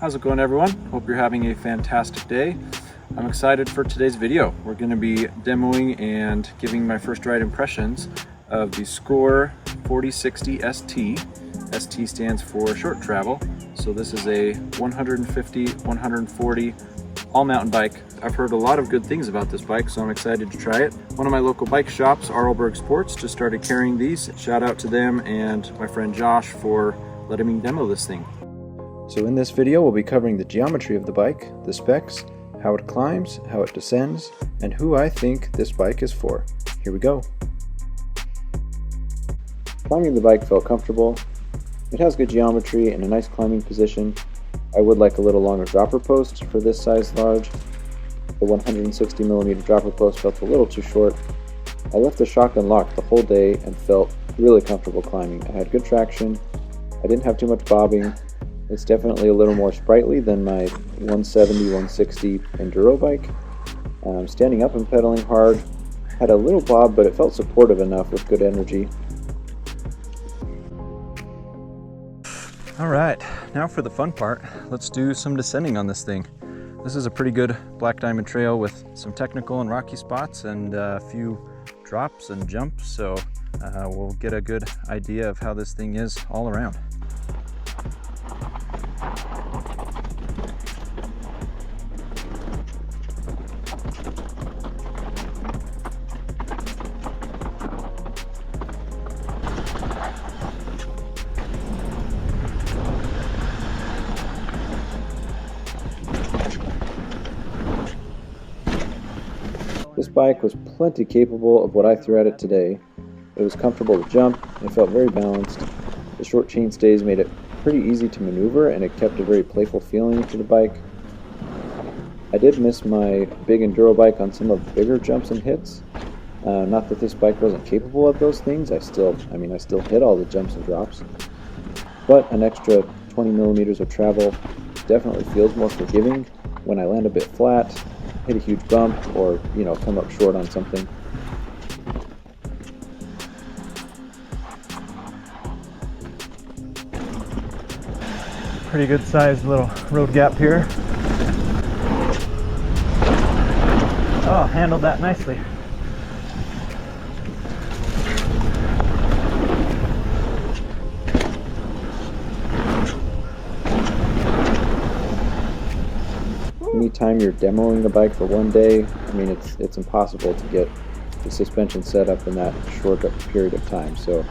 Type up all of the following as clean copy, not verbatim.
How's it going, everyone? Hope you're having a fantastic day. I'm excited for today's video. We're going to be demoing and giving my first ride impressions of the SCOR 4060 ST. ST stands for short travel. So this is a 150, 140 all mountain bike. I've heard a lot of good things about this bike, so I'm excited to try it. One of my local bike shops, Arlberg Sports, just started carrying these. Shout out to them and my friend Josh for letting me demo this thing. So in this video, we'll be covering the geometry of the bike, the specs, how it climbs, how it descends, and who I think this bike is for. Here we go. Climbing the bike felt comfortable. It has good geometry and a nice climbing position. I would like a little longer dropper post for this size large. The 160mm dropper post felt a little too short. I left the shock unlocked the whole day and felt really comfortable climbing. I had good traction. I didn't have too much bobbing. It's definitely a little more sprightly than my 170, 160 enduro bike. Standing up and pedaling hard. Had a little bob, but it felt supportive enough with good energy. Alright, now for the fun part. Let's do some descending on this thing. This is a pretty good black diamond trail with some technical and rocky spots and a few drops and jumps, so we'll get a good idea of how this thing is all around. This bike was plenty capable of what I threw at it today. It was comfortable to jump, it felt very balanced. The short chain stays made it pretty easy to maneuver, and it kept a very playful feeling to the bike. I did miss my big enduro bike on some of the bigger jumps and hits. Not that this bike wasn't capable of those things, I still hit all the jumps and drops. But an extra 20mm of travel definitely feels more forgiving when I land a bit flat, hit a huge bump, or come up short on something. Pretty good sized little road gap here. Oh, handled that nicely. Anytime you're demoing the bike for one day, it's impossible to get the suspension set up in that short period of time. So,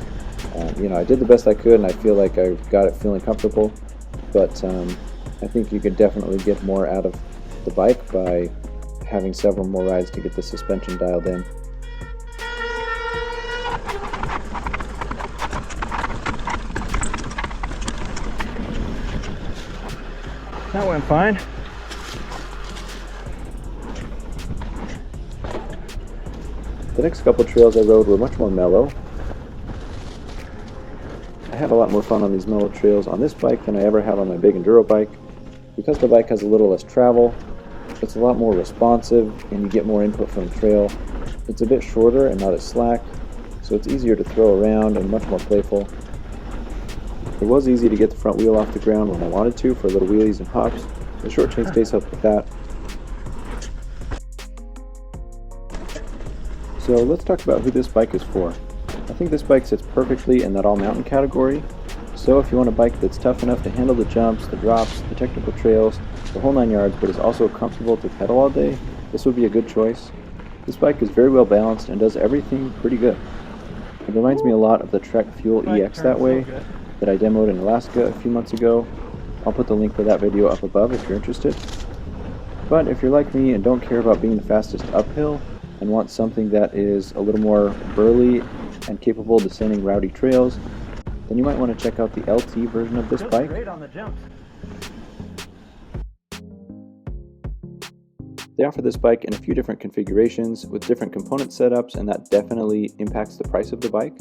I did the best I could, and I feel like I got it feeling comfortable. But I think you could definitely get more out of the bike by having several more rides to get the suspension dialed in. That went fine. The next couple trails I rode were much more mellow. I had a lot more fun on these mellow trails on this bike than I ever have on my big enduro bike. Because the bike has a little less travel, it's a lot more responsive and you get more input from the trail. It's a bit shorter and not as slack, so it's easier to throw around and much more playful. It was easy to get the front wheel off the ground when I wanted to for little wheelies and hops. The short chain stays helped with that. So let's talk about who this bike is for. I think this bike sits perfectly in that all-mountain category. So if you want a bike that's tough enough to handle the jumps, the drops, the technical trails, the whole 9 yards, but is also comfortable to pedal all day, this would be a good choice. This bike is very well balanced and does everything pretty good. It reminds me a lot of the Trek Fuel EX that way, that I demoed in Alaska a few months ago. I'll put the link for that video up above if you're interested. But if you're like me and don't care about being the fastest uphill, and want something that is a little more burly and capable of descending rowdy trails, then you might want to check out the LT version of this bike. Great on the jumps. They offer this bike in a few different configurations with different component setups, and that definitely impacts the price of the bike.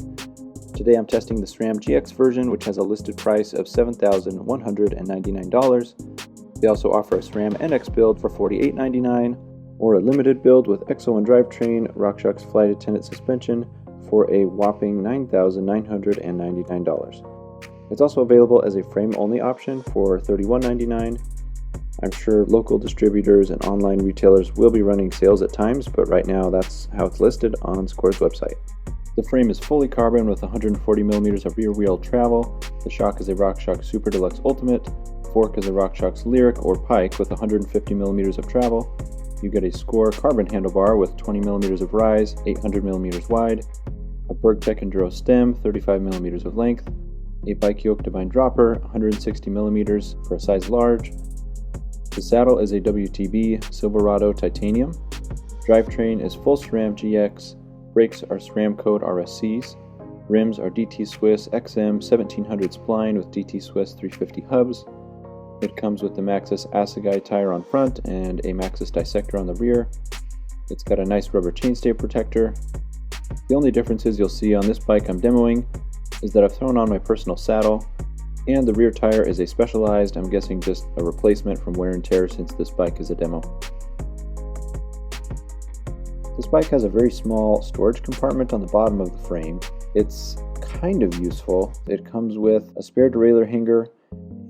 Today I'm testing the SRAM GX version, which has a listed price of $7,199. They also offer a SRAM NX build for $48.99, or a limited build with X01 drivetrain, RockShox flight attendant suspension for a whopping $9,999. It's also available as a frame-only option for $31.99 I'm sure local distributors and online retailers will be running sales at times, but right now that's how it's listed on SCOR's website. The frame is fully carbon with 140 millimeters of rear wheel travel. The shock is a RockShox Super Deluxe Ultimate. Fork is a RockShox Lyric or Pike with 150 millimeters of travel. You get a SCOR carbon handlebar with 20 millimeters of rise, 800 millimeters wide, a BergTech Enduro stem, 35 millimeters of length, a bike yoke Divine dropper, 160 millimeters for a size large. The saddle is a WTB Silverado titanium. Drivetrain is full SRAM GX. Brakes are SRAM Code RSCs. Rims are DT Swiss XM 1700 spline with DT Swiss 350 hubs. It comes with the Maxxis Assegai tire on front and a Maxxis dissector on the rear. It's got a nice rubber chainstay protector. The only differences you'll see on this bike I'm demoing is that I've thrown on my personal saddle, and the rear tire is a specialized, I'm guessing just a replacement from wear and tear since this bike is a demo. This bike has a very small storage compartment on the bottom of the frame. It's kind of useful. It comes with a spare derailleur hanger,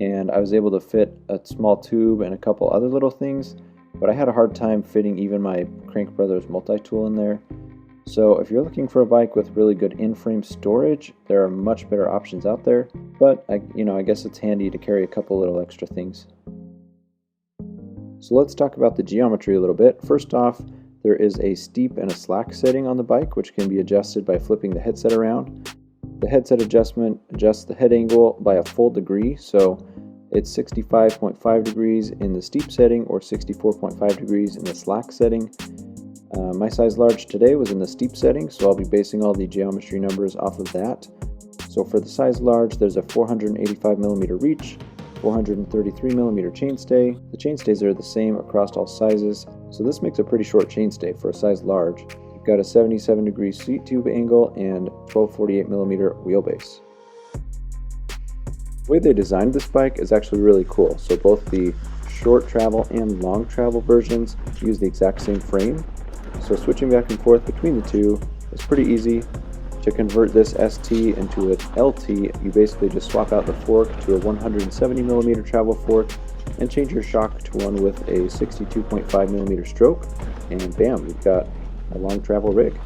and I was able to fit a small tube and a couple other little things, but I had a hard time fitting even my Crank Brothers multi-tool in there. So if you're looking for a bike with really good in-frame storage, there are much better options out there, but I guess it's handy to carry a couple little extra things. So let's talk about the geometry a little bit. First off, there is a steep and a slack setting on the bike, which can be adjusted by flipping the headset around. The headset adjustment adjusts the head angle by a full degree, so it's 65.5 degrees in the steep setting or 64.5 degrees in the slack setting. My size large today was in the steep setting, so I'll be basing all the geometry numbers off of that. So for the size large, there's a 485 millimeter reach, 433 millimeter chainstay. The chainstays are the same across all sizes, so this makes a pretty short chainstay for a size large. You've got a 77 degree seat tube angle and 1248 millimeter wheelbase. The way they designed this bike is actually really cool. So both the short travel and long travel versions use the exact same frame. So switching back and forth between the two is pretty easy. To convert this ST into an LT, you basically just swap out the fork to a 170 millimeter travel fork and change your shock to one with a 62.5 millimeter stroke, and bam, you've got a long travel rig.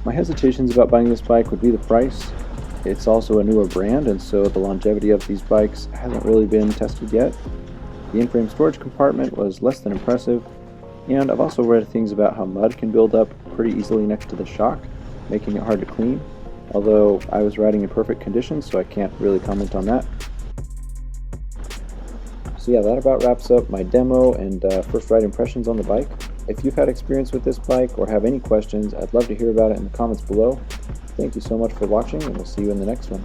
My hesitations about buying this bike would be the price. It's also a newer brand, and so the longevity of these bikes hasn't really been tested yet. The in-frame storage compartment was less than impressive, and I've also read things about how mud can build up pretty easily next to the shock, making it hard to clean, although I was riding in perfect conditions, so I can't really comment on that. So yeah, that about wraps up my demo and first ride impressions on the bike. If you've had experience with this bike or have any questions, I'd love to hear about it in the comments below. Thank you so much for watching, and we'll see you in the next one.